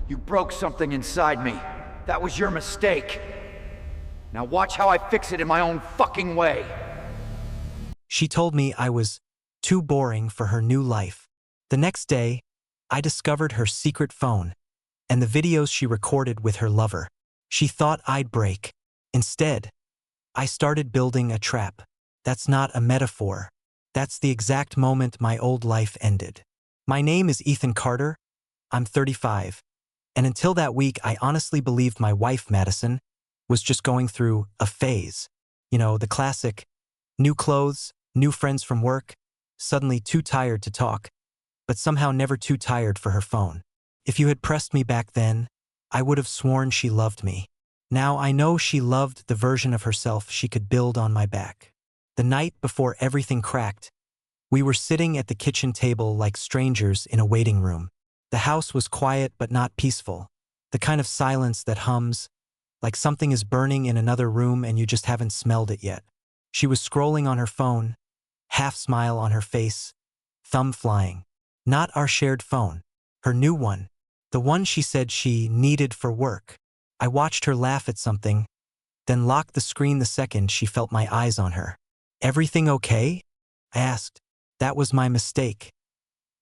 You broke something inside me. That was your mistake. Now watch how I fix it in my own fucking way. She told me I was too boring for her new life. The next day, I discovered her secret phone and the videos she recorded with her lover. She thought I'd break. Instead, I started building a trap. That's not a metaphor. That's the exact moment my old life ended. My name is Ethan Carter. I'm 35. And until that week, I honestly believed my wife, Madison, was just going through a phase. You know, the classic, new clothes, new friends from work, suddenly too tired to talk, but somehow never too tired for her phone. If you had pressed me back then, I would have sworn she loved me. Now I know she loved the version of herself she could build on my back. The night before everything cracked, we were sitting at the kitchen table like strangers in a waiting room. The house was quiet but not peaceful, the kind of silence that hums, like something is burning in another room and you just haven't smelled it yet. She was scrolling on her phone, half smile on her face, thumb flying. Not our shared phone, her new one, the one she said she needed for work. I watched her laugh at something, then lock the screen the second she felt my eyes on her. "Everything okay?" I asked. That was my mistake.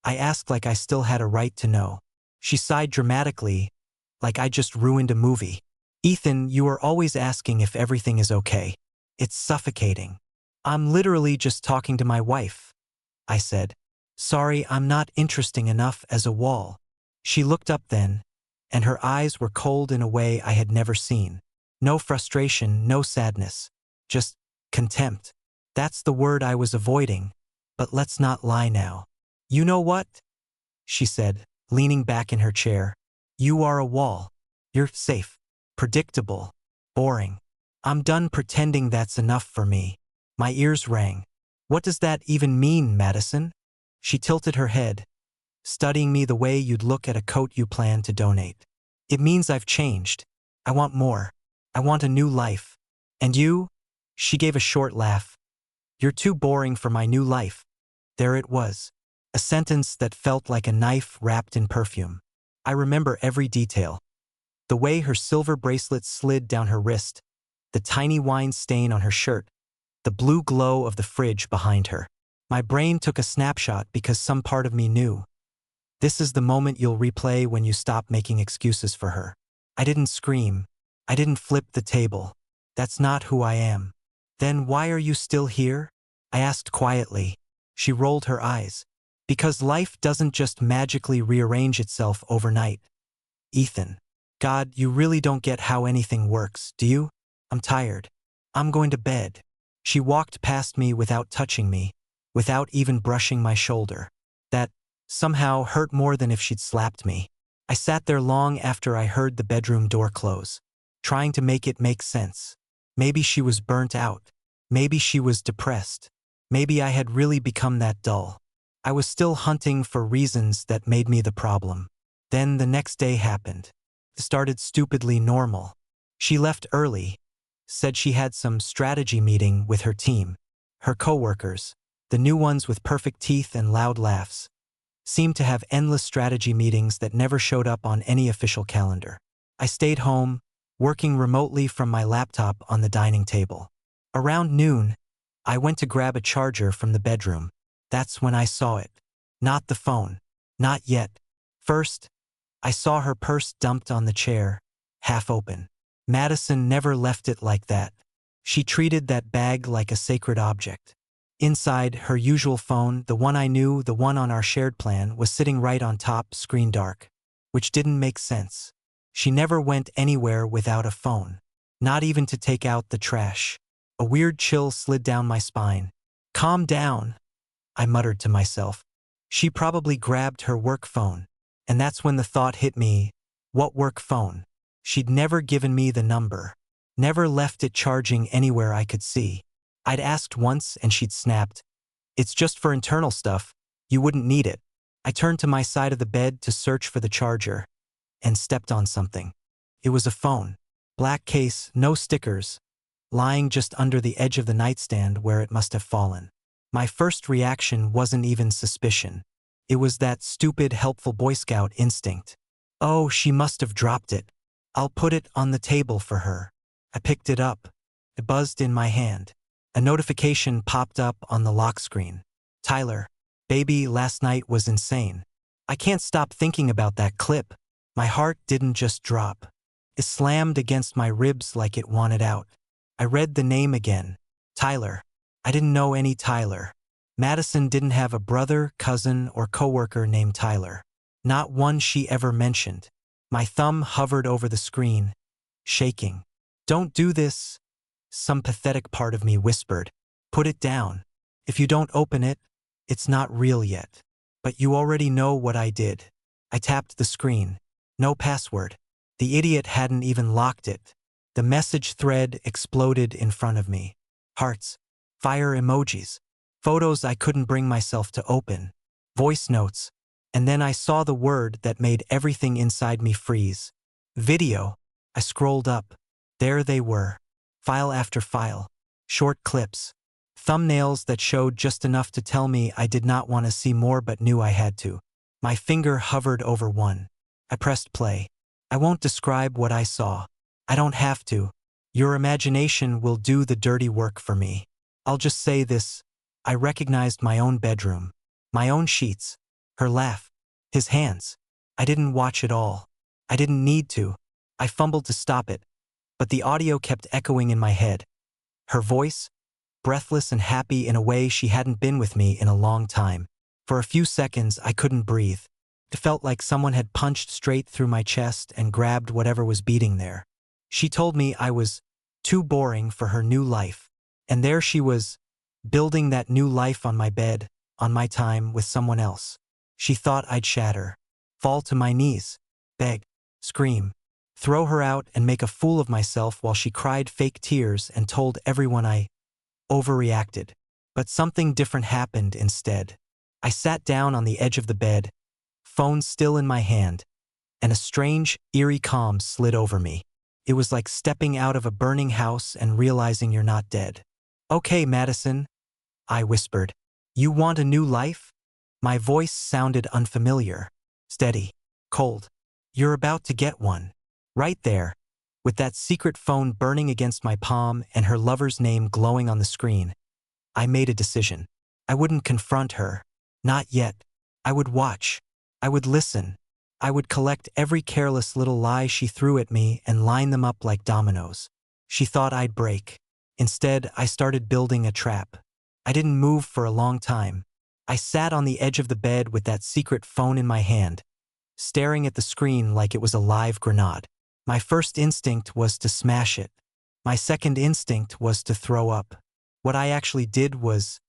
I asked like I still had a right to know. She sighed dramatically, like I just ruined a movie. "Ethan, you are always asking if everything is okay. It's suffocating." "I'm literally just talking to my wife," I said. "Sorry, I'm not interesting enough as a wall." She looked up then, and her eyes were cold in a way I had never seen. No frustration, no sadness, just contempt. That's the word I was avoiding, but let's not lie now. "You know what?" she said, leaning back in her chair. "You are a wall. You're safe, predictable, boring. I'm done pretending that's enough for me." My ears rang. "What does that even mean, Madison?" She tilted her head, studying me the way you'd look at a coat you plan to donate. "It means I've changed. I want more. I want a new life. And you?" She gave a short laugh. "You're too boring for my new life." There it was, a sentence that felt like a knife wrapped in perfume. I remember every detail. The way her silver bracelet slid down her wrist, the tiny wine stain on her shirt, the blue glow of the fridge behind her. My brain took a snapshot because some part of me knew. This is the moment you'll replay when you stop making excuses for her. I didn't scream. I didn't flip the table. That's not who I am. "Then why are you still here?" I asked quietly. She rolled her eyes. "Because life doesn't just magically rearrange itself overnight. Ethan. God, you really don't get how anything works, do you? I'm tired. I'm going to bed." She walked past me without touching me, without even brushing my shoulder. That somehow hurt more than if she'd slapped me. I sat there long after I heard the bedroom door close, trying to make it make sense. Maybe she was burnt out. Maybe she was depressed. Maybe I had really become that dull. I was still hunting for reasons that made me the problem. Then the next day happened. It started stupidly normal. She left early, said she had some strategy meeting with her team. Her coworkers, the new ones with perfect teeth and loud laughs, seemed to have endless strategy meetings that never showed up on any official calendar. I stayed home, working remotely from my laptop on the dining table. Around noon, I went to grab a charger from the bedroom. That's when I saw it. Not the phone. Not yet. First, I saw her purse dumped on the chair, half open. Madison never left it like that. She treated that bag like a sacred object. Inside, her usual phone, the one I knew, the one on our shared plan, was sitting right on top, screen dark, which didn't make sense. She never went anywhere without a phone, not even to take out the trash. A weird chill slid down my spine. "Calm down," I muttered to myself. She probably grabbed her work phone. And that's when the thought hit me, what work phone? She'd never given me the number, never left it charging anywhere I could see. I'd asked once and she'd snapped, "It's just for internal stuff. You wouldn't need it." I turned to my side of the bed to search for the charger and stepped on something. It was a phone. Black case, no stickers, lying just under the edge of the nightstand where it must have fallen. My first reaction wasn't even suspicion. It was that stupid, helpful Boy Scout instinct. Oh, she must have dropped it. I'll put it on the table for her. I picked it up. It buzzed in my hand. A notification popped up on the lock screen. Tyler, baby, last night was insane. I can't stop thinking about that clip. My heart didn't just drop. It slammed against my ribs like it wanted out. I read the name again. Tyler. I didn't know any Tyler. Madison didn't have a brother, cousin, or coworker named Tyler. Not one she ever mentioned. My thumb hovered over the screen, shaking. Don't do this, some pathetic part of me whispered. Put it down. If you don't open it, it's not real yet. But you already know what I did. I tapped the screen. No password. The idiot hadn't even locked it. The message thread exploded in front of me. Hearts. Fire emojis. Photos I couldn't bring myself to open. Voice notes. And then I saw the word that made everything inside me freeze. Video. I scrolled up. There they were. File after file. Short clips. Thumbnails that showed just enough to tell me I did not want to see more but knew I had to. My finger hovered over one. I pressed play. I won't describe what I saw. I don't have to. Your imagination will do the dirty work for me. I'll just say this. I recognized my own bedroom. My own sheets. Her laugh. His hands. I didn't watch it all. I didn't need to. I fumbled to stop it. But the audio kept echoing in my head. Her voice, breathless and happy in a way she hadn't been with me in a long time. For a few seconds, I couldn't breathe. It felt like someone had punched straight through my chest and grabbed whatever was beating there. She told me I was too boring for her new life. And there she was, building that new life on my bed, on my time with someone else. She thought I'd shatter, fall to my knees, beg, scream, throw her out and make a fool of myself while she cried fake tears and told everyone I overreacted. But something different happened instead. I sat down on the edge of the bed, phone still in my hand, and a strange, eerie calm slid over me. It was like stepping out of a burning house and realizing you're not dead. Okay, Madison, I whispered. You want a new life? My voice sounded unfamiliar, steady, cold. You're about to get one. Right there, with that secret phone burning against my palm and her lover's name glowing on the screen. I made a decision. I wouldn't confront her. Not yet. I would watch. I would listen. I would collect every careless little lie she threw at me and line them up like dominoes. She thought I'd break. Instead, I started building a trap. I didn't move for a long time. I sat on the edge of the bed with that secret phone in my hand, staring at the screen like it was a live grenade. My first instinct was to smash it. My second instinct was to throw up. What I actually did was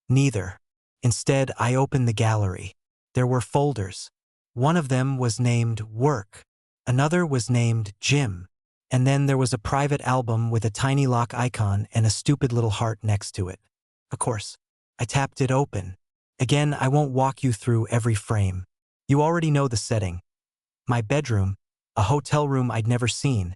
neither. Instead, I opened the gallery. There were folders. One of them was named Work. Another was named Gym. And then there was a private album with a tiny lock icon and a stupid little heart next to it. Of course, I tapped it open. Again, I won't walk you through every frame. You already know the setting. My bedroom, a hotel room I'd never seen,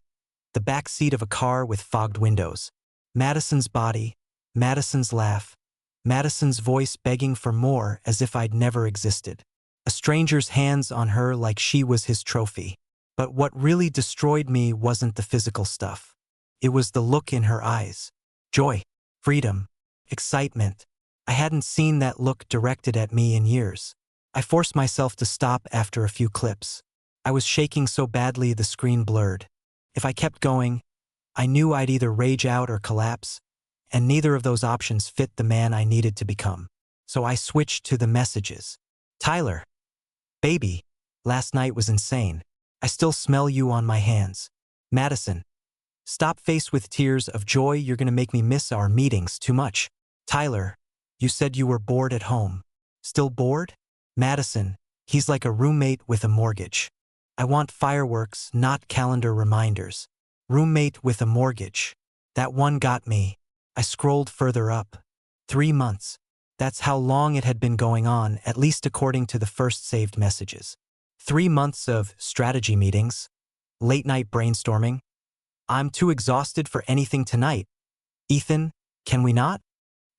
the back seat of a car with fogged windows. Madison's body, Madison's laugh, Madison's voice begging for more as if I'd never existed. A stranger's hands on her like she was his trophy. But what really destroyed me wasn't the physical stuff. It was the look in her eyes. Joy, freedom, excitement. I hadn't seen that look directed at me in years. I forced myself to stop after a few clips. I was shaking so badly the screen blurred. If I kept going, I knew I'd either rage out or collapse, and neither of those options fit the man I needed to become. So I switched to the messages. Tyler, baby, last night was insane. I still smell you on my hands. Madison, stop faced with tears of joy, you're gonna make me miss our meetings too much. Tyler, you said you were bored at home. Still bored? Madison, he's like a roommate with a mortgage. I want fireworks, not calendar reminders. Roommate with a mortgage. That one got me. I scrolled further up. 3 months. That's how long it had been going on, at least according to the first saved messages. 3 months of strategy meetings, late-night brainstorming. I'm too exhausted for anything tonight. Ethan, can we not?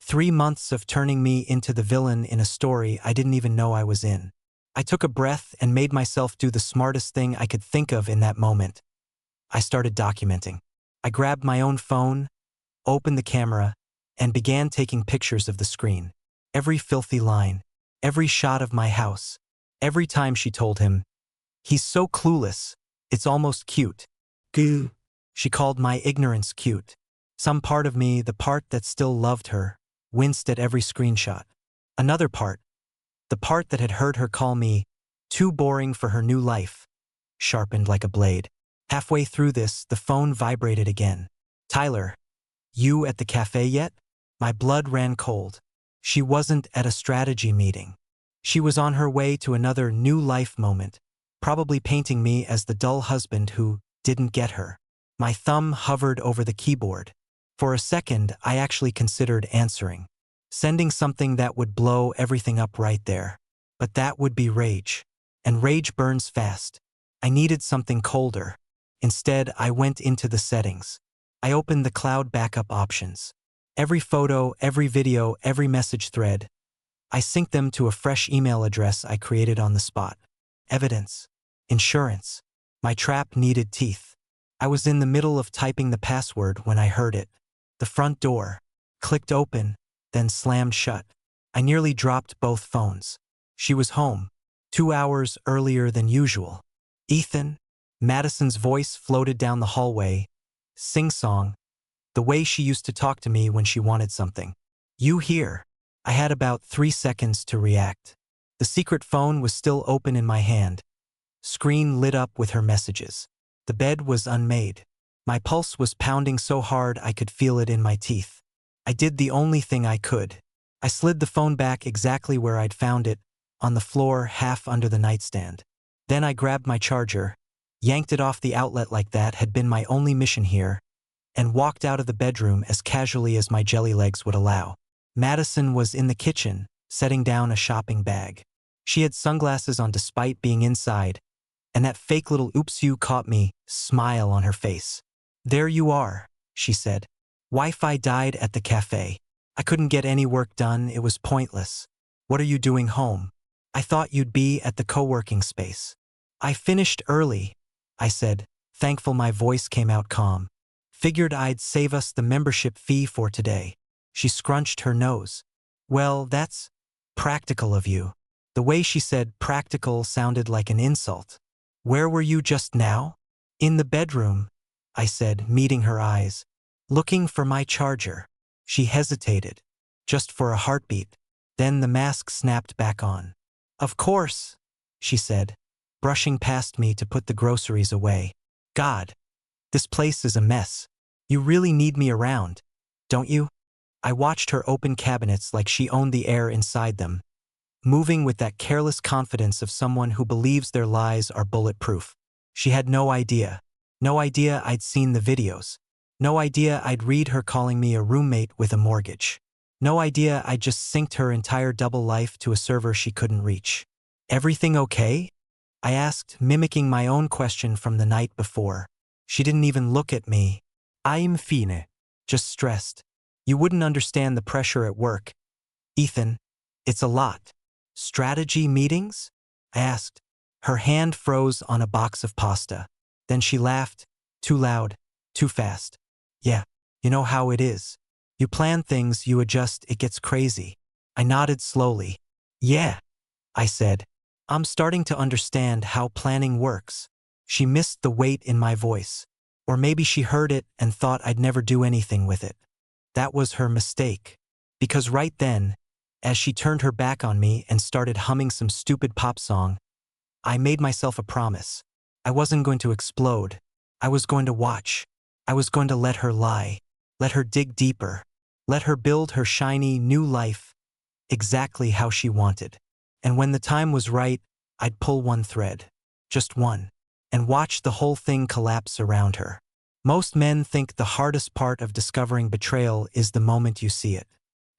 3 months of turning me into the villain in a story I didn't even know I was in. I took a breath and made myself do the smartest thing I could think of in that moment. I started documenting. I grabbed my own phone, opened the camera, and began taking pictures of the screen. Every filthy line, every shot of my house, every time she told him, "He's so clueless, it's almost cute." Goo. She called my ignorance cute. Some part of me, the part that still loved her, winced at every screenshot. Another part, the part that had heard her call me too boring for her new life, sharpened like a blade. Halfway through this, the phone vibrated again. "Tyler, you at the cafe yet?" My blood ran cold. She wasn't at a strategy meeting. She was on her way to another new life moment, probably painting me as the dull husband who didn't get her. My thumb hovered over the keyboard. For a second, I actually considered answering, sending something that would blow everything up right there. But that would be rage. And rage burns fast. I needed something colder. Instead, I went into the settings. I opened the cloud backup options. Every photo, every video, every message thread. I synced them to a fresh email address I created on the spot. Evidence. Insurance. My trap needed teeth. I was in the middle of typing the password when I heard it. The front door clicked open, then slammed shut. I nearly dropped both phones. She was home, 2 hours earlier than usual. "Ethan?" Madison's voice floated down the hallway, sing-song, the way she used to talk to me when she wanted something. "You here?" I had about 3 seconds to react. The secret phone was still open in my hand. Screen lit up with her messages. The bed was unmade. My pulse was pounding so hard I could feel it in my teeth. I did the only thing I could. I slid the phone back exactly where I'd found it, on the floor half under the nightstand. Then I grabbed my charger, yanked it off the outlet like that had been my only mission here, and walked out of the bedroom as casually as my jelly legs would allow. Madison was in the kitchen, setting down a shopping bag. She had sunglasses on despite being inside, and that fake little "oops you caught me" smile on her face. "There you are," she said. "Wi-Fi died at the cafe. I couldn't get any work done, it was pointless. What are you doing home? I thought you'd be at the co-working space." "I finished early," I said, thankful my voice came out calm. "Figured I'd save us the membership fee for today." She scrunched her nose. "Well, that's practical of you." The way she said practical sounded like an insult. "Where were you just now?" "In the bedroom," I said, meeting her eyes. "Looking for my charger." She hesitated, just for a heartbeat. Then the mask snapped back on. "Of course," she said, brushing past me to put the groceries away. "God, this place is a mess. You really need me around, don't you?" I watched her open cabinets like she owned the air inside them, moving with that careless confidence of someone who believes their lies are bulletproof. She had no idea. No idea I'd seen the videos. No idea I'd read her calling me a roommate with a mortgage. No idea I'd just synced her entire double life to a server she couldn't reach. "Everything okay?" I asked, mimicking my own question from the night before. She didn't even look at me. "I'm fine. Just stressed. You wouldn't understand the pressure at work. Ethan, it's a lot." "Strategy meetings?" I asked. Her hand froze on a box of pasta. Then she laughed, too loud, too fast. "Yeah, you know how it is. You plan things, you adjust, it gets crazy." I nodded slowly. "Yeah," I said. "I'm starting to understand how planning works." She missed the weight in my voice. Or maybe she heard it and thought I'd never do anything with it. That was her mistake. Because right then, as she turned her back on me and started humming some stupid pop song, I made myself a promise. I wasn't going to explode. I was going to watch. I was going to let her lie. Let her dig deeper. Let her build her shiny new life exactly how she wanted. And when the time was right, I'd pull one thread. Just one. And watch the whole thing collapse around her. Most men think the hardest part of discovering betrayal is the moment you see it.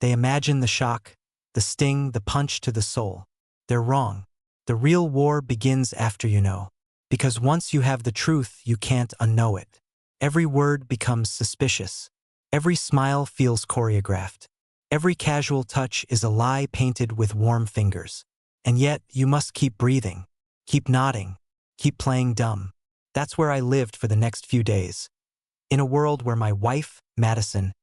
They imagine the shock, the sting, the punch to the soul. They're wrong. The real war begins after you know. Because once you have the truth, you can't unknow it. Every word becomes suspicious. Every smile feels choreographed. Every casual touch is a lie painted with warm fingers. And yet, you must keep breathing, keep nodding, keep playing dumb. That's where I lived for the next few days. In a world where my wife, Madison,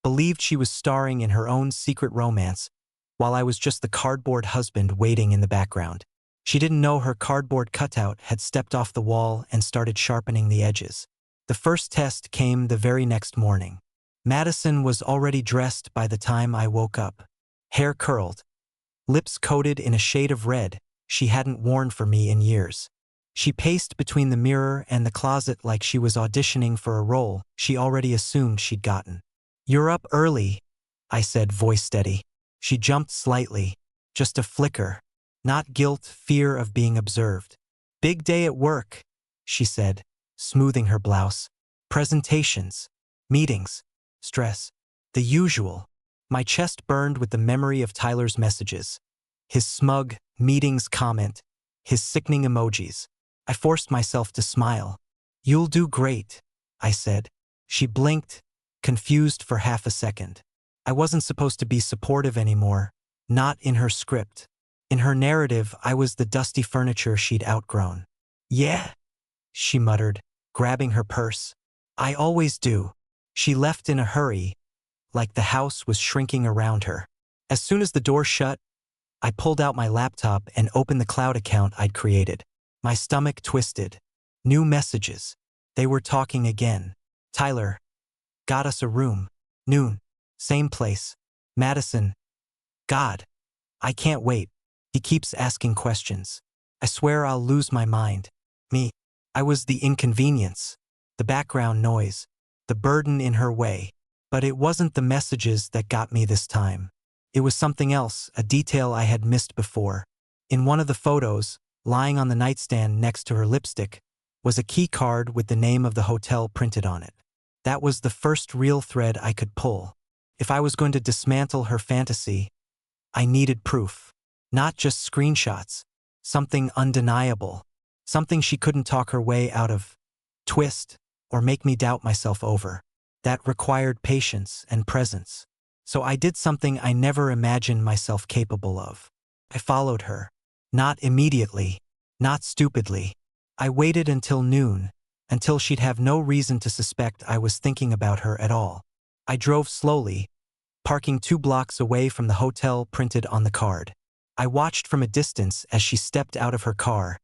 believed she was starring in her own secret romance, while I was just the cardboard husband waiting in the background. She didn't know her cardboard cutout had stepped off the wall and started sharpening the edges. The first test came the very next morning. Madison was already dressed by the time I woke up. Hair curled, lips coated in a shade of red she hadn't worn for me in years. She paced between the mirror and the closet like she was auditioning for a role she already assumed she'd gotten. "You're up early," I said, voice steady. She jumped slightly, just a flicker. Not guilt, fear of being observed. "Big day at work," she said, smoothing her blouse. "Presentations, meetings, stress, the usual." My chest burned with the memory of Tyler's messages. His smug, meetings comment, his sickening emojis. I forced myself to smile. "You'll do great," I said. She blinked, confused for half a second. I wasn't supposed to be supportive anymore, not in her script. In her narrative, I was the dusty furniture she'd outgrown. "Yeah," she muttered, grabbing her purse. "I always do." She left in a hurry, like the house was shrinking around her. As soon as the door shut, I pulled out my laptop and opened the cloud account I'd created. My stomach twisted. New messages. They were talking again. "Tyler, got us a room. Noon. Same place. Madison. God, I can't wait. He keeps asking questions. I swear I'll lose my mind." Me. I was the inconvenience, the background noise, the burden in her way. But it wasn't the messages that got me this time. It was something else, a detail I had missed before. In one of the photos, lying on the nightstand next to her lipstick, was a key card with the name of the hotel printed on it. That was the first real thread I could pull. If I was going to dismantle her fantasy, I needed proof. Not just screenshots. Something undeniable. Something she couldn't talk her way out of, twist, or make me doubt myself over. That required patience and presence. So I did something I never imagined myself capable of. I followed her. Not immediately. Not stupidly. I waited until noon, until she'd have no reason to suspect I was thinking about her at all. I drove slowly, parking 2 blocks away from the hotel printed on the card. I watched from a distance as she stepped out of her car,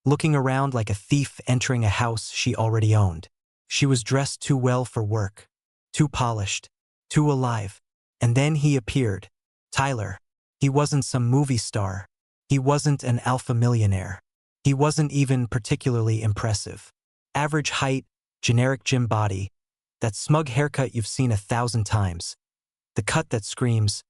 looking around like a thief entering a house she already owned. She was dressed too well for work, too polished, too alive. And then he appeared. Tyler. He wasn't some movie star. He wasn't an alpha millionaire. He wasn't even particularly impressive. Average height, generic gym body, that smug haircut you've seen 1,000 times. The cut that screams,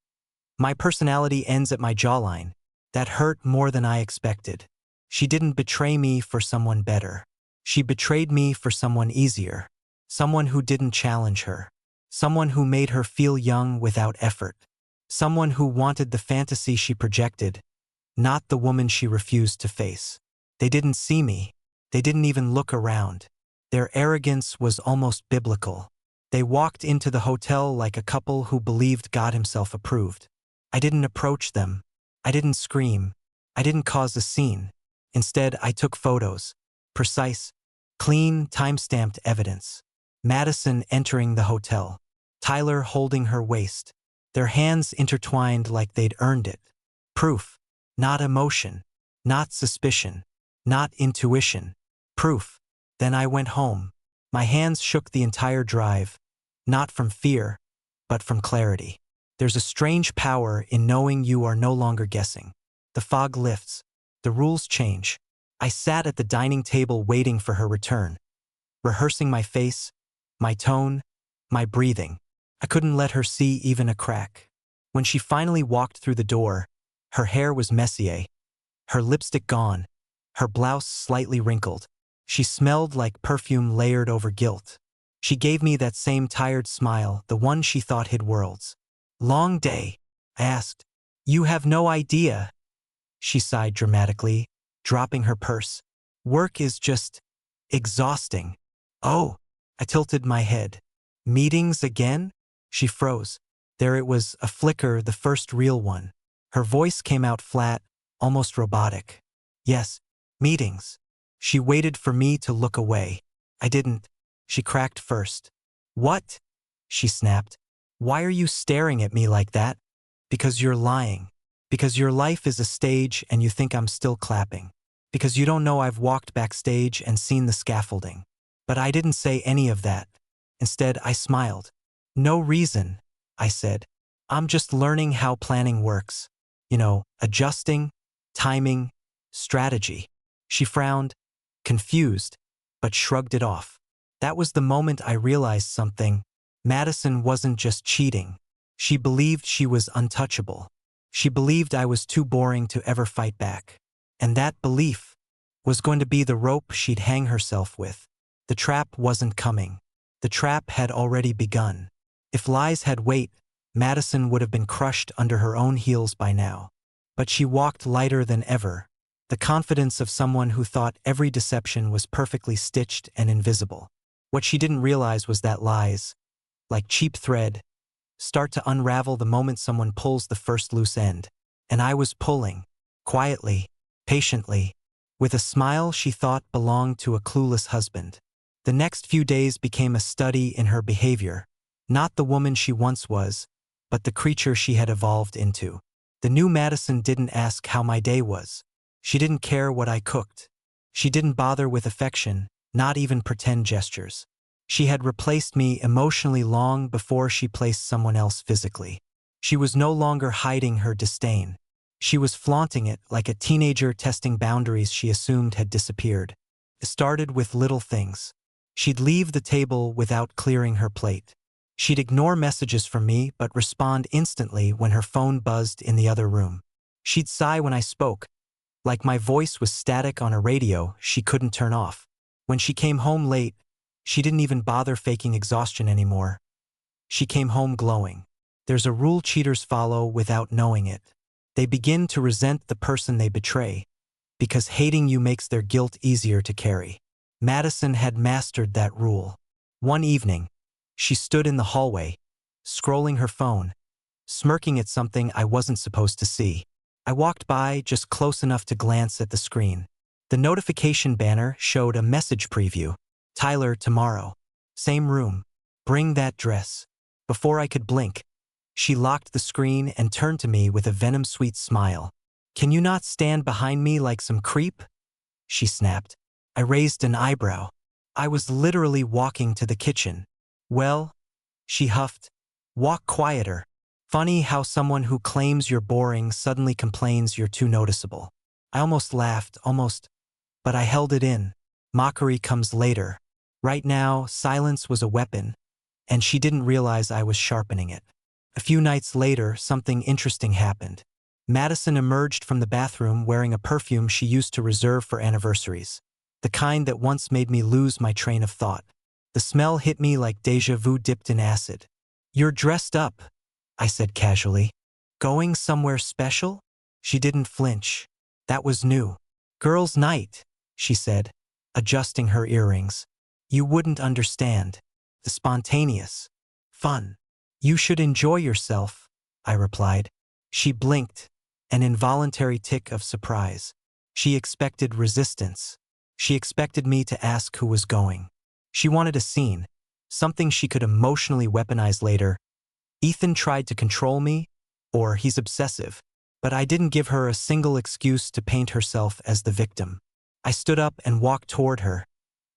"My personality ends at my jawline." That hurt more than I expected. She didn't betray me for someone better. She betrayed me for someone easier. Someone who didn't challenge her. Someone who made her feel young without effort. Someone who wanted the fantasy she projected, not the woman she refused to face. They didn't see me. They didn't even look around. Their arrogance was almost biblical. They walked into the hotel like a couple who believed God himself approved. I didn't approach them. I didn't scream. I didn't cause a scene. Instead, I took photos. Precise, clean, time-stamped evidence. Madison entering the hotel. Tyler holding her waist. Their hands intertwined like they'd earned it. Proof. Not emotion. Not suspicion. Not intuition. Proof. Then I went home. My hands shook the entire drive. Not from fear, but from clarity. There's a strange power in knowing you are no longer guessing. The fog lifts. The rules change. I sat at the dining table waiting for her return, rehearsing my face, my tone, my breathing. I couldn't let her see even a crack. When she finally walked through the door, her hair was messier, her lipstick gone, her blouse slightly wrinkled. She smelled like perfume layered over guilt. She gave me that same tired smile, the one she thought hid worlds. "Long day?" I asked. "You have no idea." She sighed dramatically, dropping her purse. "Work is just exhausting." "Oh," I tilted my head. "Meetings again?" She froze. There it was, a flicker, the first real one. Her voice came out flat, almost robotic. Yes, meetings. She waited for me to look away. I didn't. She cracked first. What? She snapped. Why are you staring at me like that? Because you're lying. Because your life is a stage and you think I'm still clapping. Because you don't know I've walked backstage and seen the scaffolding. But I didn't say any of that. Instead, I smiled. No reason, I said. I'm just learning how planning works. You know, adjusting, timing, strategy. She frowned, confused, but shrugged it off. That was the moment I realized something. Madison wasn't just cheating. She believed she was untouchable. She believed I was too boring to ever fight back. And that belief was going to be the rope she'd hang herself with. The trap wasn't coming. The trap had already begun. If lies had weight, Madison would have been crushed under her own heels by now. But she walked lighter than ever, the confidence of someone who thought every deception was perfectly stitched and invisible. What she didn't realize was that lies, like cheap thread, start to unravel the moment someone pulls the first loose end. And I was pulling, quietly, patiently, with a smile she thought belonged to a clueless husband. The next few days became a study in her behavior, not the woman she once was, but the creature she had evolved into. The new Madison didn't ask how my day was. She didn't care what I cooked. She didn't bother with affection, not even pretend gestures. She had replaced me emotionally long before she placed someone else physically. She was no longer hiding her disdain. She was flaunting it like a teenager testing boundaries she assumed had disappeared. It started with little things. She'd leave the table without clearing her plate. She'd ignore messages from me but respond instantly when her phone buzzed in the other room. She'd sigh when I spoke, like my voice was static on a radio she couldn't turn off. When she came home late, she didn't even bother faking exhaustion anymore. She came home glowing. There's a rule cheaters follow without knowing it. They begin to resent the person they betray, because hating you makes their guilt easier to carry. Madison had mastered that rule. One evening, she stood in the hallway, scrolling her phone, smirking at something I wasn't supposed to see. I walked by just close enough to glance at the screen. The notification banner showed a message preview. Tyler, tomorrow. Same room. Bring that dress. Before I could blink, she locked the screen and turned to me with a venom-sweet smile. Can you not stand behind me like some creep? She snapped. I raised an eyebrow. I was literally walking to the kitchen. Well, she huffed. Walk quieter. Funny how someone who claims you're boring suddenly complains you're too noticeable. I almost laughed, but I held it in. Mockery comes later. Right now, silence was a weapon, and she didn't realize I was sharpening it. A few nights later, something interesting happened. Madison emerged from the bathroom wearing a perfume she used to reserve for anniversaries. The kind that once made me lose my train of thought. The smell hit me like déjà vu dipped in acid. You're dressed up, I said casually. Going somewhere special? She didn't flinch. That was new. Girls' night, she said, adjusting her earrings. You wouldn't understand. The spontaneous. Fun. You should enjoy yourself, I replied. She blinked, an involuntary tick of surprise. She expected resistance. She expected me to ask who was going. She wanted a scene, something she could emotionally weaponize later. Ethan tried to control me, or he's obsessive, but I didn't give her a single excuse to paint herself as the victim. I stood up and walked toward her,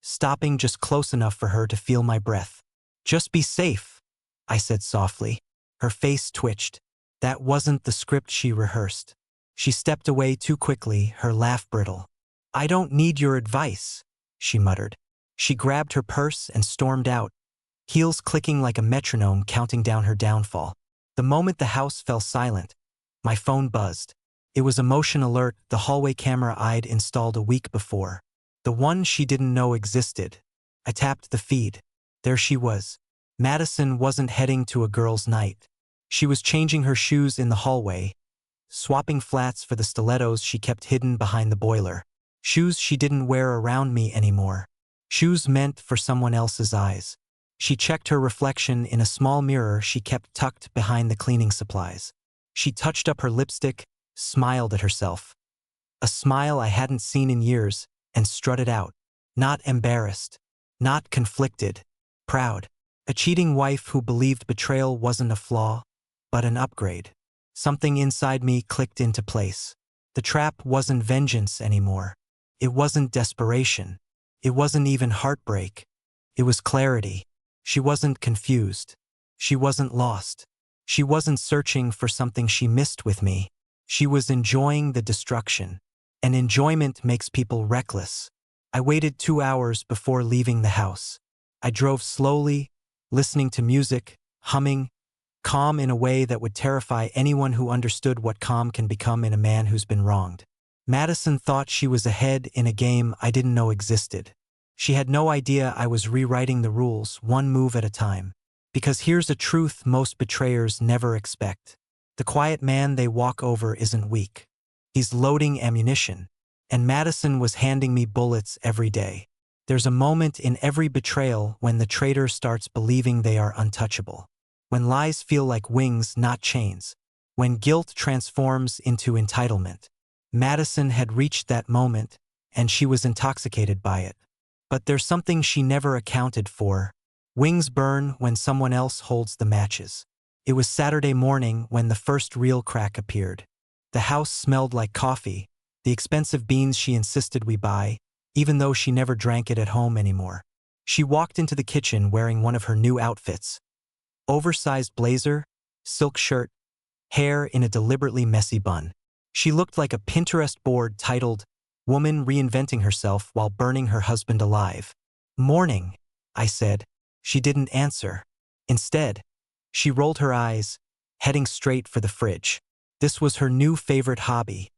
stopping just close enough for her to feel my breath. Just be safe, I said softly. Her face twitched. That wasn't the script she rehearsed. She stepped away too quickly, her laugh brittle. I don't need your advice, she muttered. She grabbed her purse and stormed out, heels clicking like a metronome counting down her downfall. The moment the house fell silent, my phone buzzed. It was a motion alert, the hallway camera I'd installed a week before. The one she didn't know existed. I tapped the feed. There she was. Madison wasn't heading to a girls' night. She was changing her shoes in the hallway, swapping flats for the stilettos she kept hidden behind the boiler. Shoes she didn't wear around me anymore. Shoes meant for someone else's eyes. She checked her reflection in a small mirror she kept tucked behind the cleaning supplies. She touched up her lipstick, smiled at herself. a smile I hadn't seen in years, and strutted out. Not embarrassed, not conflicted, proud. A cheating wife who believed betrayal wasn't a flaw, but an upgrade. Something inside me clicked into place. The trap wasn't vengeance anymore. It wasn't desperation. It wasn't even heartbreak. It was clarity. She wasn't confused. She wasn't lost. She wasn't searching for something she missed with me. She was enjoying the destruction. And enjoyment makes people reckless. I waited 2 hours before leaving the house. I drove slowly, listening to music, humming, calm in a way that would terrify anyone who understood what calm can become in a man who's been wronged. Madison thought she was ahead in a game I didn't know existed. She had no idea I was rewriting the rules one move at a time. Because here's a truth most betrayers never expect. The quiet man they walk over isn't weak. He's loading ammunition. And Madison was handing me bullets every day. There's a moment in every betrayal when the traitor starts believing they are untouchable. When lies feel like wings, not chains. When guilt transforms into entitlement. Madison had reached that moment, and she was intoxicated by it. But there's something she never accounted for. Wings burn when someone else holds the matches. It was Saturday morning when the first real crack appeared. The house smelled like coffee, the expensive beans she insisted we buy, even though she never drank it at home anymore. She walked into the kitchen wearing one of her new outfits. Oversized blazer, silk shirt, hair in a deliberately messy bun. She looked like a Pinterest board titled, "Woman Reinventing Herself While Burning Her Husband Alive." "Morning," I said. She didn't answer. Instead, she rolled her eyes, heading straight for the fridge. This was her new favorite hobby,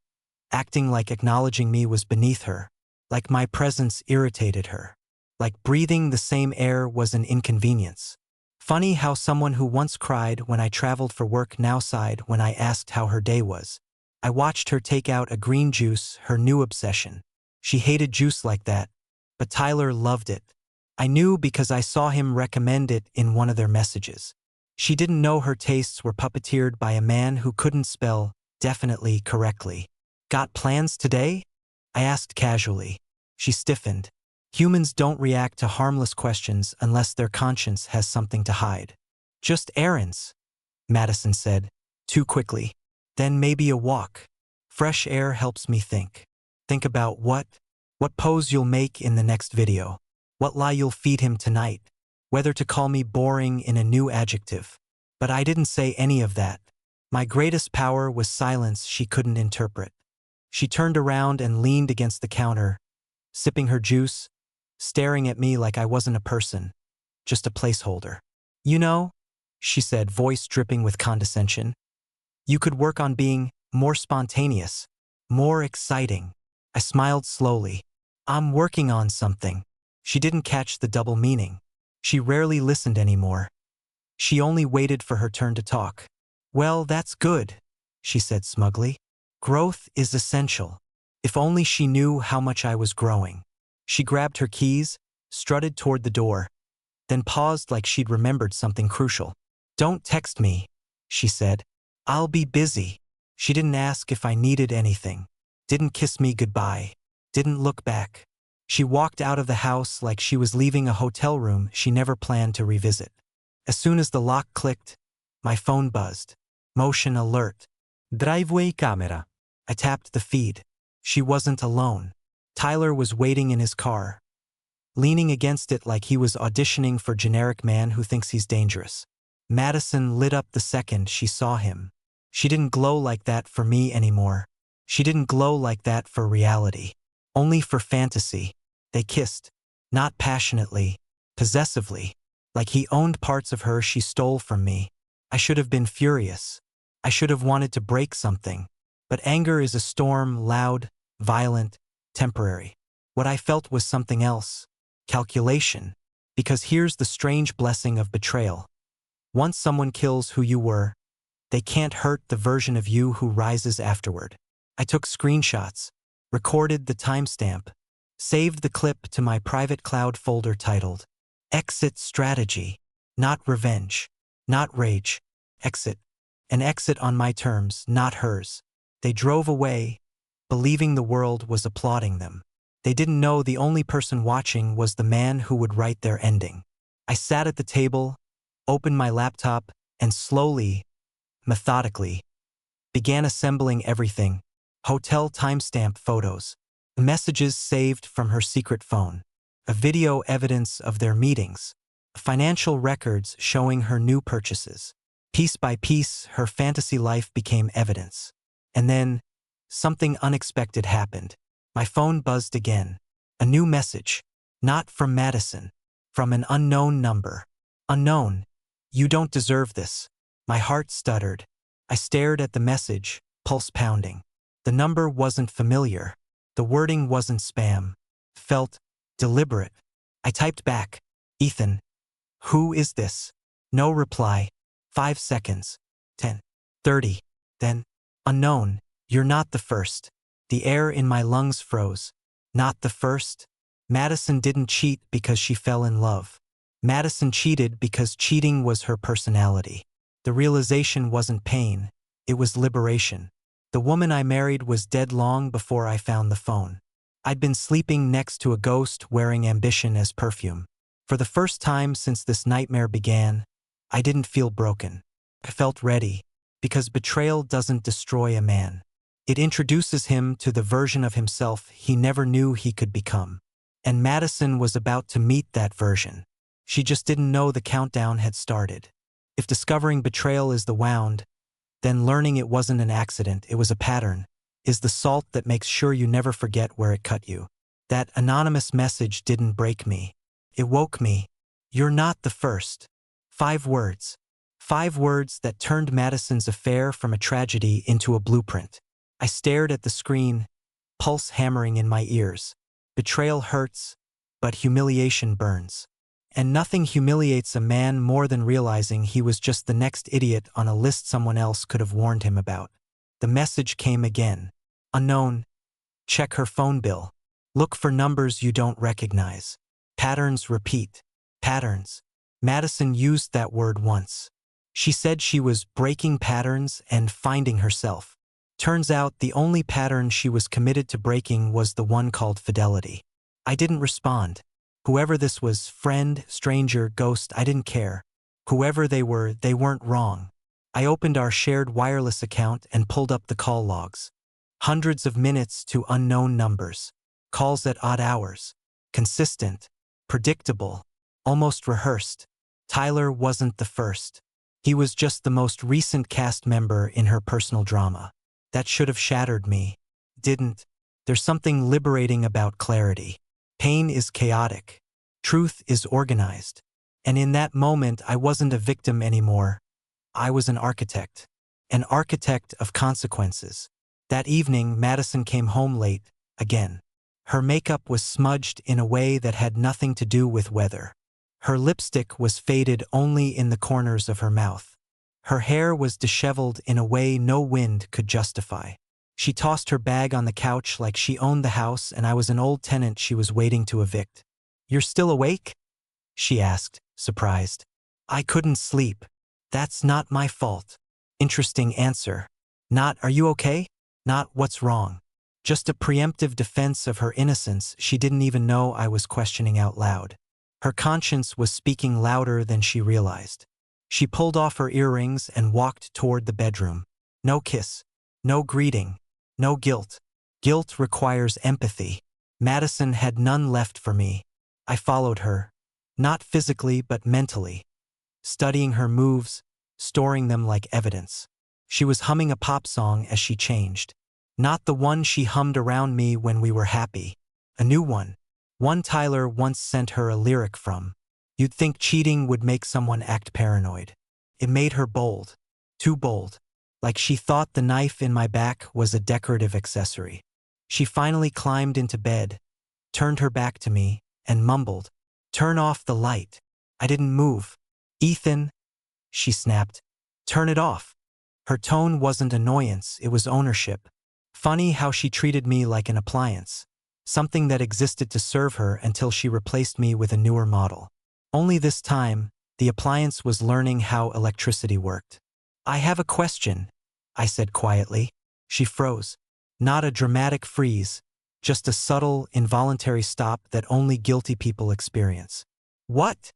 acting like acknowledging me was beneath her, like my presence irritated her, like breathing the same air was an inconvenience. Funny how someone who once cried when I traveled for work now sighed when I asked how her day was. I watched her take out a green juice, her new obsession. She hated juice like that, but Tyler loved it. I knew because I saw him recommend it in one of their messages. She didn't know her tastes were puppeteered by a man who couldn't spell definitely correctly. "Got plans today?" I asked casually. She stiffened. Humans don't react to harmless questions unless their conscience has something to hide. "Just errands," Madison said, too quickly. "Then maybe a walk. Fresh air helps me think. Think about what pose you'll make in the next video. What lie you'll feed him tonight. Whether to call me boring in a new adjective." But I didn't say any of that. My greatest power was silence she couldn't interpret. She turned around and leaned against the counter, sipping her juice, staring at me like I wasn't a person, just a placeholder. "You know," she said, voice dripping with condescension, "you could work on being more spontaneous, more exciting." I smiled slowly. "I'm working on something." She didn't catch the double meaning. She rarely listened anymore. She only waited for her turn to talk. "Well, that's good," she said smugly. "Growth is essential." If only she knew how much I was growing. She grabbed her keys, strutted toward the door, then paused like she'd remembered something crucial. "Don't text me," she said. "I'll be busy." She didn't ask if I needed anything, didn't kiss me goodbye, didn't look back. She walked out of the house like she was leaving a hotel room she never planned to revisit. As soon as the lock clicked, my phone buzzed. Motion alert. Driveway camera. I tapped the feed. She wasn't alone. Tyler was waiting in his car, leaning against it like he was auditioning for generic man who thinks he's dangerous. Madison lit up the second she saw him. She didn't glow like that for me anymore. She didn't glow like that for reality. Only for fantasy. They kissed. Not passionately, possessively. Like he owned parts of her she stole from me. I should have been furious. I should have wanted to break something. But anger is a storm, loud, violent, temporary. What I felt was something else. Calculation. Because here's the strange blessing of betrayal. Once someone kills who you were, they can't hurt the version of you who rises afterward. I took screenshots, recorded the timestamp, saved the clip to my private cloud folder titled, "Exit Strategy." Not revenge, not rage. Exit. An exit on my terms, not hers. They drove away, believing the world was applauding them. They didn't know the only person watching was the man who would write their ending. I sat at the table, opened my laptop, and slowly, methodically, began assembling everything: hotel timestamp photos, messages saved from her secret phone, a video evidence of their meetings, financial records showing her new purchases. Piece by piece, her fantasy life became evidence. And then, something unexpected happened. My phone buzzed again. A new message. Not from Madison. From an unknown number. Unknown. You don't deserve this. My heart stuttered. I stared at the message, pulse pounding. The number wasn't familiar. The wording wasn't spam. Felt deliberate. I typed back, "Ethan, who is this?" No reply. 5 seconds. 10. 30. Then, "Unknown, you're not the first." The air in my lungs froze. Not the first? Madison didn't cheat because she fell in love. Madison cheated because cheating was her personality. The realization wasn't pain, it was liberation. The woman I married was dead long before I found the phone. I'd been sleeping next to a ghost wearing ambition as perfume. For the first time since this nightmare began, I didn't feel broken. I felt ready, because betrayal doesn't destroy a man. It introduces him to the version of himself he never knew he could become. And Madison was about to meet that version. She just didn't know the countdown had started. If discovering betrayal is the wound, then learning it wasn't an accident, it was a pattern, is the salt that makes sure you never forget where it cut you. That anonymous message didn't break me. It woke me. You're not the first. 5 words. 5 words that turned Madison's affair from a tragedy into a blueprint. I stared at the screen, pulse hammering in my ears. Betrayal hurts, but humiliation burns. And nothing humiliates a man more than realizing he was just the next idiot on a list someone else could have warned him about. The message came again. Unknown. Check her phone bill. Look for numbers you don't recognize. Patterns repeat. Patterns. Madison used that word once. She said she was breaking patterns and finding herself. Turns out the only pattern she was committed to breaking was the one called fidelity. I didn't respond. Whoever this was, friend, stranger, ghost, I didn't care. Whoever they were, they weren't wrong. I opened our shared wireless account and pulled up the call logs. Hundreds of minutes to unknown numbers. Calls at odd hours. Consistent. Predictable. Almost rehearsed. Tyler wasn't the first. He was just the most recent cast member in her personal drama. That should have shattered me. Didn't. There's something liberating about clarity. Pain is chaotic. Truth is organized. And in that moment, I wasn't a victim anymore. I was an architect. An architect of consequences. That evening, Madison came home late, again. Her makeup was smudged in a way that had nothing to do with weather. Her lipstick was faded only in the corners of her mouth. Her hair was disheveled in a way no wind could justify. She tossed her bag on the couch like she owned the house and I was an old tenant she was waiting to evict. "You're still awake?" she asked, surprised. "I couldn't sleep." "That's not my fault." Interesting answer. Not, "Are you okay?" Not, "What's wrong?" Just a preemptive defense of her innocence she didn't even know I was questioning out loud. Her conscience was speaking louder than she realized. She pulled off her earrings and walked toward the bedroom. No kiss. No greeting. No guilt. Guilt requires empathy. Madison had none left for me. I followed her. Not physically, but mentally. Studying her moves, storing them like evidence. She was humming a pop song as she changed. Not the one she hummed around me when we were happy. A new one. One Tyler once sent her a lyric from. You'd think cheating would make someone act paranoid. It made her bold. Too bold. Like she thought the knife in my back was a decorative accessory. She finally climbed into bed, turned her back to me, and mumbled, "Turn off the light." I didn't move. "Ethan," she snapped, "turn it off." Her tone wasn't annoyance, it was ownership. Funny how she treated me like an appliance. Something that existed to serve her until she replaced me with a newer model. Only this time, the appliance was learning how electricity worked. "I have a question," I said quietly. She froze. Not a dramatic freeze, just a subtle, involuntary stop that only guilty people experience. "What?"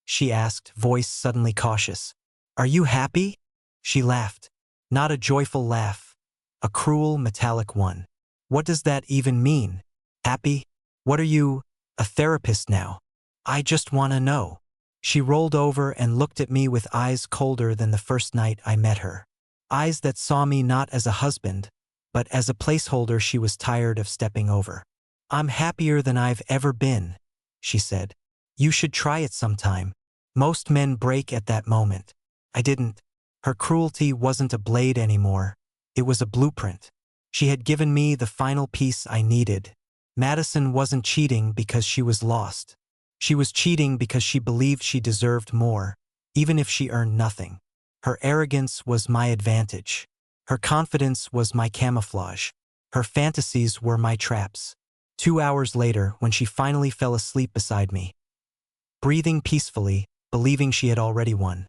she asked, voice suddenly cautious. "Are you happy?" She laughed. Not a joyful laugh. A cruel, metallic one. "What does that even mean? Happy? What are you, a therapist now?" "I just want to know." She rolled over and looked at me with eyes colder than the first night I met her. Eyes that saw me not as a husband, but as a placeholder she was tired of stepping over. "I'm happier than I've ever been," she said. "You should try it sometime. Most men break at that moment. I didn't. Her cruelty wasn't a blade anymore. It was a blueprint. She had given me the final piece I needed. Madison wasn't cheating because she was lost. She was cheating because she believed she deserved more, even if she earned nothing. Her arrogance was my advantage. Her confidence was my camouflage. Her fantasies were my traps. 2 hours later, when she finally fell asleep beside me, breathing peacefully, believing she had already won,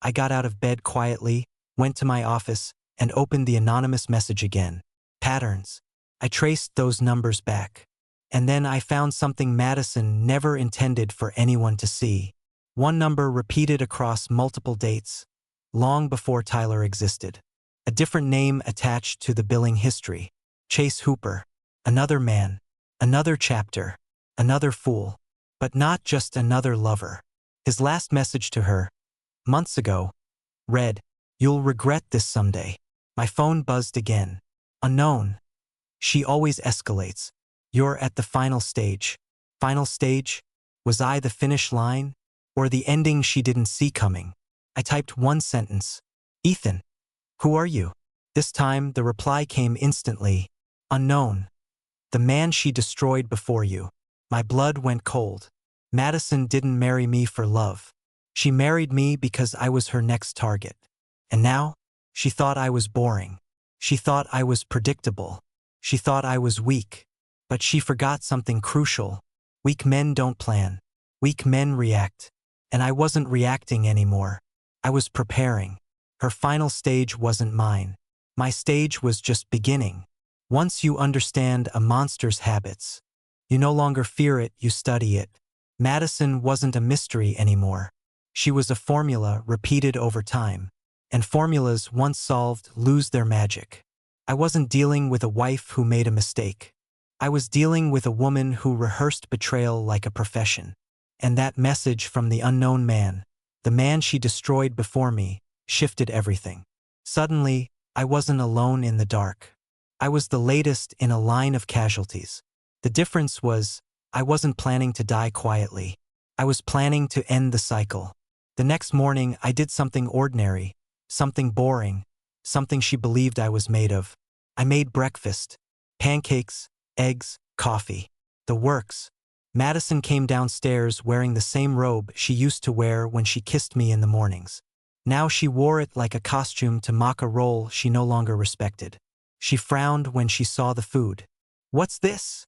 I got out of bed quietly, went to my office, and opened the anonymous message again. Patterns. I traced those numbers back. And then I found something Madison never intended for anyone to see. One number repeated across multiple dates, long before Tyler existed. A different name attached to the billing history. Chase Hooper. Another man. Another chapter. Another fool. But not just another lover. His last message to her, months ago, read, "You'll regret this someday." My phone buzzed again. Unknown. She always escalates. "You're at the final stage." Final stage? Was I the finish line? Or the ending she didn't see coming? I typed one sentence. "Ethan. Who are you?" This time, the reply came instantly. "Unknown. The man she destroyed before you." My blood went cold. Madison didn't marry me for love. She married me because I was her next target. And now? She thought I was boring. She thought I was predictable. She thought I was weak. But she forgot something crucial. Weak men don't plan. Weak men react. And I wasn't reacting anymore. I was preparing. Her final stage wasn't mine. My stage was just beginning. Once you understand a monster's habits, you no longer fear it, you study it. Madison wasn't a mystery anymore. She was a formula repeated over time. And formulas once solved lose their magic. I wasn't dealing with a wife who made a mistake. I was dealing with a woman who rehearsed betrayal like a profession. And that message from the unknown man, the man she destroyed before me, shifted everything. Suddenly, I wasn't alone in the dark. I was the latest in a line of casualties. The difference was, I wasn't planning to die quietly. I was planning to end the cycle. The next morning, I did something ordinary, something boring, something she believed I was made of. I made breakfast. Pancakes, eggs, coffee. The works. Madison came downstairs wearing the same robe she used to wear when she kissed me in the mornings. Now she wore it like a costume to mock a role she no longer respected. She frowned when she saw the food. "What's this?"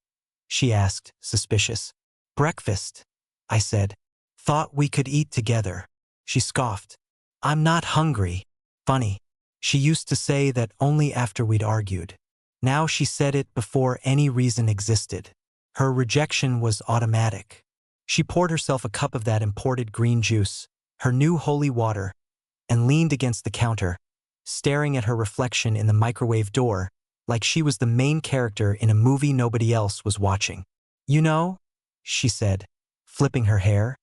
she asked, suspicious. "Breakfast," I said. "Thought we could eat together." She scoffed. "I'm not hungry." Funny. She used to say that only after we'd argued. Now she said it before any reason existed. Her rejection was automatic. She poured herself a cup of that imported green juice, her new holy water, and leaned against the counter, staring at her reflection in the microwave door, like she was the main character in a movie nobody else was watching. "You know," she said, flipping her hair,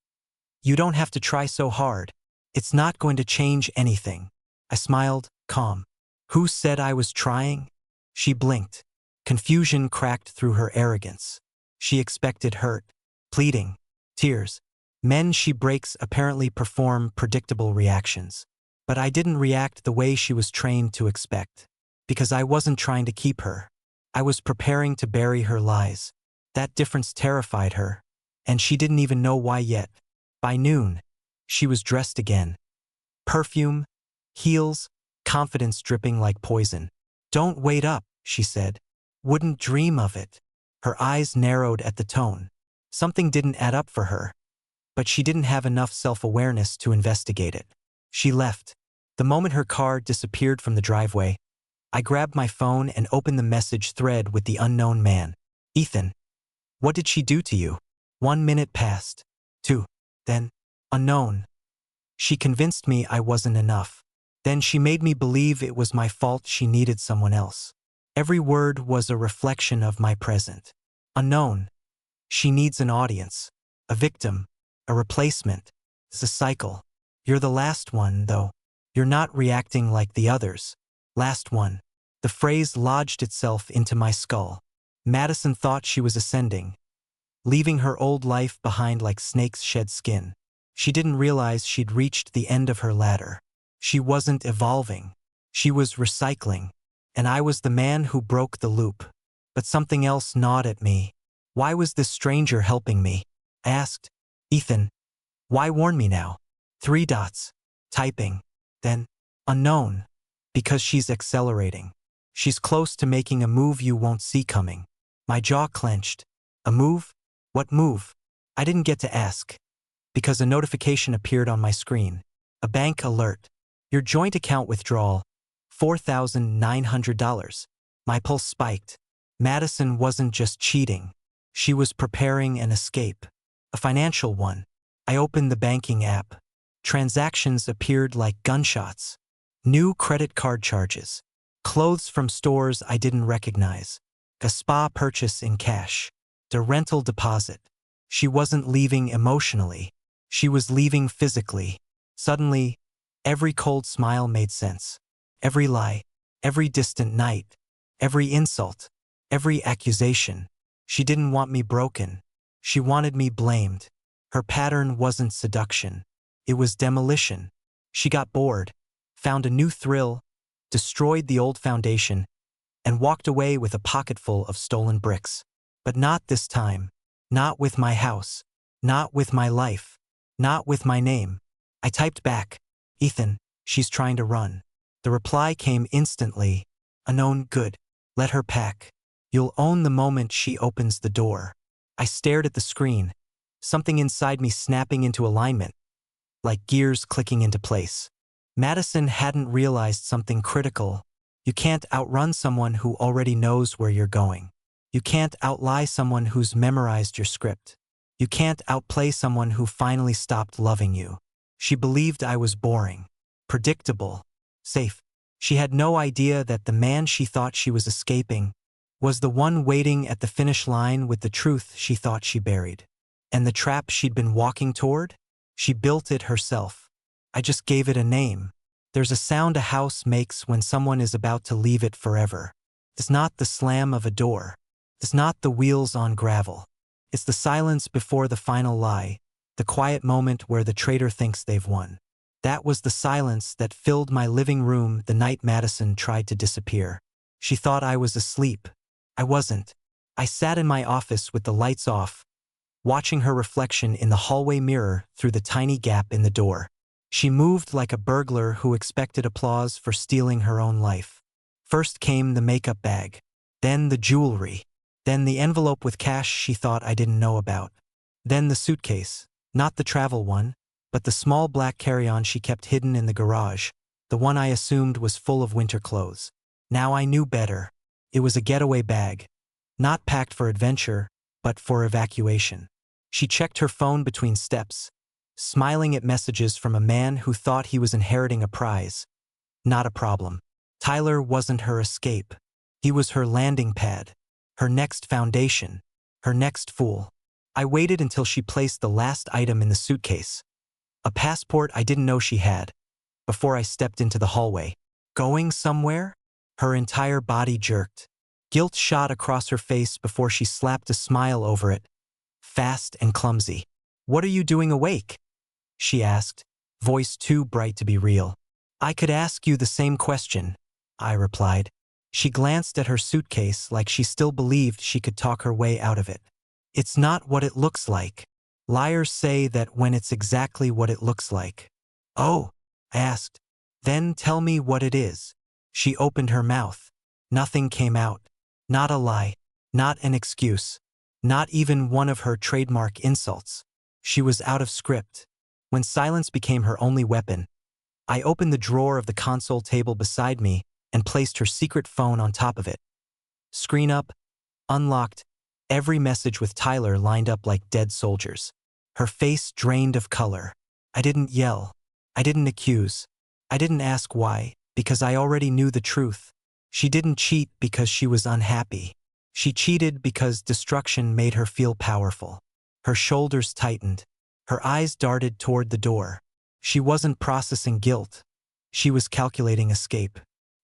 "you don't have to try so hard. It's not going to change anything." I smiled, calm. "Who said I was trying?" She blinked. Confusion cracked through her arrogance. She expected hurt, pleading, tears. Men she breaks apparently perform predictable reactions. But I didn't react the way she was trained to expect. Because I wasn't trying to keep her. I was preparing to bury her lies. That difference terrified her. And she didn't even know why yet. By noon, she was dressed again. Perfume, heels, confidence dripping like poison. "Don't wait up," she said. "Wouldn't dream of it." Her eyes narrowed at the tone. Something didn't add up for her. But she didn't have enough self-awareness to investigate it. She left. The moment her car disappeared from the driveway, I grabbed my phone and opened the message thread with the unknown man. Ethan, what did she do to you? 1 minute passed. 2. Then, unknown. She convinced me I wasn't enough. Then she made me believe it was my fault she needed someone else. Every word was a reflection of my present. Unknown. She needs an audience. A victim. A replacement. It's a cycle. You're the last one, though. You're not reacting like the others. Last one. The phrase lodged itself into my skull. Madison thought she was ascending, leaving her old life behind like snakes shed skin. She didn't realize she'd reached the end of her ladder. She wasn't evolving. She was recycling. And I was the man who broke the loop. But something else gnawed at me. Why was this stranger helping me? I asked. Ethan, why warn me now? 3 dots. Typing. Then, unknown. Because she's accelerating. She's close to making a move you won't see coming. My jaw clenched. A move? What move? I didn't get to ask. Because a notification appeared on my screen. A bank alert. Your joint account withdrawal. $4,900. My pulse spiked. Madison wasn't just cheating. She was preparing an escape. A financial one. I opened the banking app. Transactions appeared like gunshots. New credit card charges. Clothes from stores I didn't recognize. A spa purchase in cash. A rental deposit. She wasn't leaving emotionally. She was leaving physically. Suddenly, every cold smile made sense. Every lie, every distant night, every insult, every accusation. She didn't want me broken. She wanted me blamed. Her pattern wasn't seduction. It was demolition. She got bored, found a new thrill, destroyed the old foundation, and walked away with a pocketful of stolen bricks. But not this time. Not with my house. Not with my life. Not with my name. I typed back, Ethan, she's trying to run. The reply came instantly. Unknown, good. Let her pack. You'll own the moment she opens the door. I stared at the screen, something inside me snapping into alignment, like gears clicking into place. Madison hadn't realized something critical. You can't outrun someone who already knows where you're going. You can't outlie someone who's memorized your script. You can't outplay someone who finally stopped loving you. She believed I was boring, predictable, safe. She had no idea that the man she thought she was escaping was the one waiting at the finish line with the truth she thought she buried. And the trap she'd been walking toward? She built it herself. I just gave it a name. There's a sound a house makes when someone is about to leave it forever. It's not the slam of a door. It's not the wheels on gravel. It's the silence before the final lie, the quiet moment where the traitor thinks they've won. That was the silence that filled my living room the night Madison tried to disappear. She thought I was asleep. I wasn't. I sat in my office with the lights off, watching her reflection in the hallway mirror through the tiny gap in the door. She moved like a burglar who expected applause for stealing her own life. First came the makeup bag, then the jewelry, then the envelope with cash she thought I didn't know about. Then the suitcase, not the travel one, but the small black carry-on she kept hidden in the garage, the one I assumed was full of winter clothes. Now I knew better. It was a getaway bag, not packed for adventure, but for evacuation. She checked her phone between steps, smiling at messages from a man who thought he was inheriting a prize. Not a problem. Tyler wasn't her escape. He was her landing pad, her next foundation, her next fool. I waited until she placed the last item in the suitcase, a passport I didn't know she had, before I stepped into the hallway. Going somewhere? Her entire body jerked. Guilt shot across her face before she slapped a smile over it, fast and clumsy. "What are you doing awake?" she asked, voice too bright to be real. "I could ask you the same question," I replied. She glanced at her suitcase like she still believed she could talk her way out of it. "It's not what it looks like. Liars say that when it's exactly what it looks like." "Oh," I asked. "Then tell me what it is." She opened her mouth. Nothing came out. Not a lie. Not an excuse. Not even one of her trademark insults. She was out of script. When silence became her only weapon, I opened the drawer of the console table beside me and placed her secret phone on top of it. Screen up, unlocked, every message with Tyler lined up like dead soldiers. Her face drained of color. I didn't yell. I didn't accuse. I didn't ask why, because I already knew the truth. She didn't cheat because she was unhappy. She cheated because destruction made her feel powerful. Her shoulders tightened. Her eyes darted toward the door. She wasn't processing guilt. She was calculating escape.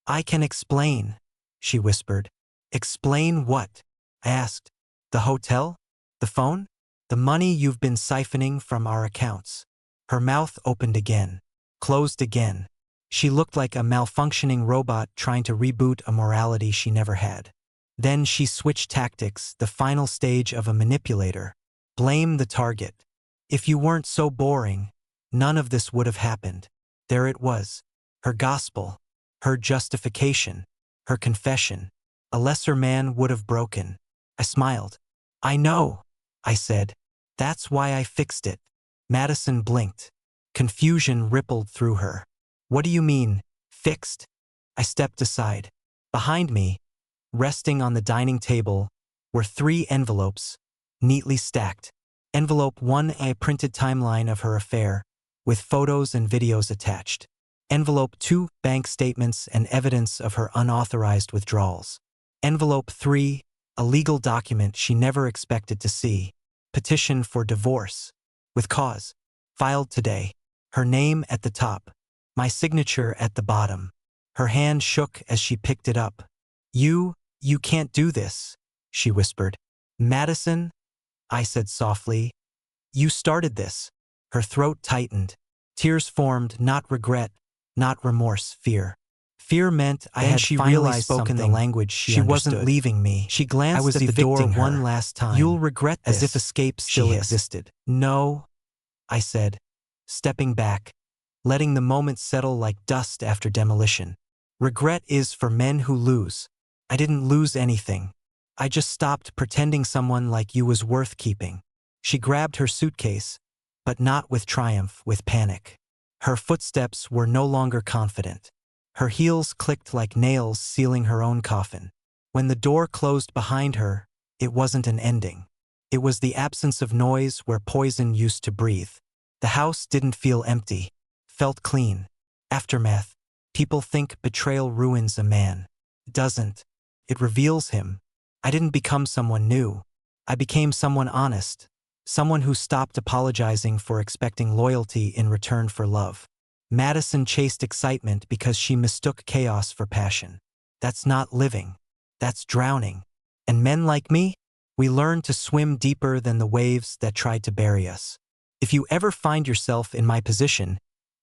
"I can explain," she whispered. "Explain what?" I asked. "The hotel? The phone? The money you've been siphoning from our accounts." Her mouth opened again, closed again. She looked like a malfunctioning robot trying to reboot a morality she never had. Then she switched tactics, the final stage of a manipulator. Blame the target. "If you weren't so boring, none of this would have happened." There it was. Her gospel. Her justification. Her confession. A lesser man would have broken. I smiled. "I know," I said. "That's why I fixed it." Madison blinked. Confusion rippled through her. "What do you mean, fixed?" I stepped aside. Behind me, resting on the dining table, were 3 envelopes, neatly stacked. Envelope 1, a printed timeline of her affair, with photos and videos attached. Envelope 2, bank statements and evidence of her unauthorized withdrawals. Envelope 3, a legal document she never expected to see. Petition for divorce. With cause. Filed today. Her name at the top. My signature at the bottom. Her hand shook as she picked it up. You can't do this," she whispered. "Madison," I said softly, "you started this." Her throat tightened. Tears formed, not regret, not remorse, fear. Fear meant I had finally spoken the language she wasn't leaving me. She glanced at the door one last time. "You'll regret this," as if escape still existed. "No," I said, stepping back, letting the moment settle like dust after demolition. "Regret is for men who lose. I didn't lose anything. I just stopped pretending someone like you was worth keeping." She grabbed her suitcase, but not with triumph, with panic. Her footsteps were no longer confident. Her heels clicked like nails sealing her own coffin. When the door closed behind her, it wasn't an ending. It was the absence of noise where poison used to breathe. The house didn't feel empty, felt clean. Aftermath. People think betrayal ruins a man. It doesn't. It reveals him. I didn't become someone new. I became someone honest. Someone who stopped apologizing for expecting loyalty in return for love. Madison chased excitement because she mistook chaos for passion. That's not living. That's drowning. And men like me, we learn to swim deeper than the waves that tried to bury us. If you ever find yourself in my position,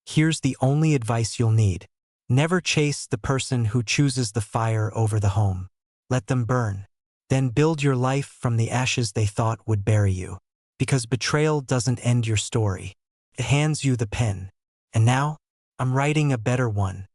here's the only advice you'll need. Never chase the person who chooses the fire over the home. Let them burn. Then build your life from the ashes they thought would bury you. Because betrayal doesn't end your story. It hands you the pen. And now, I'm writing a better one.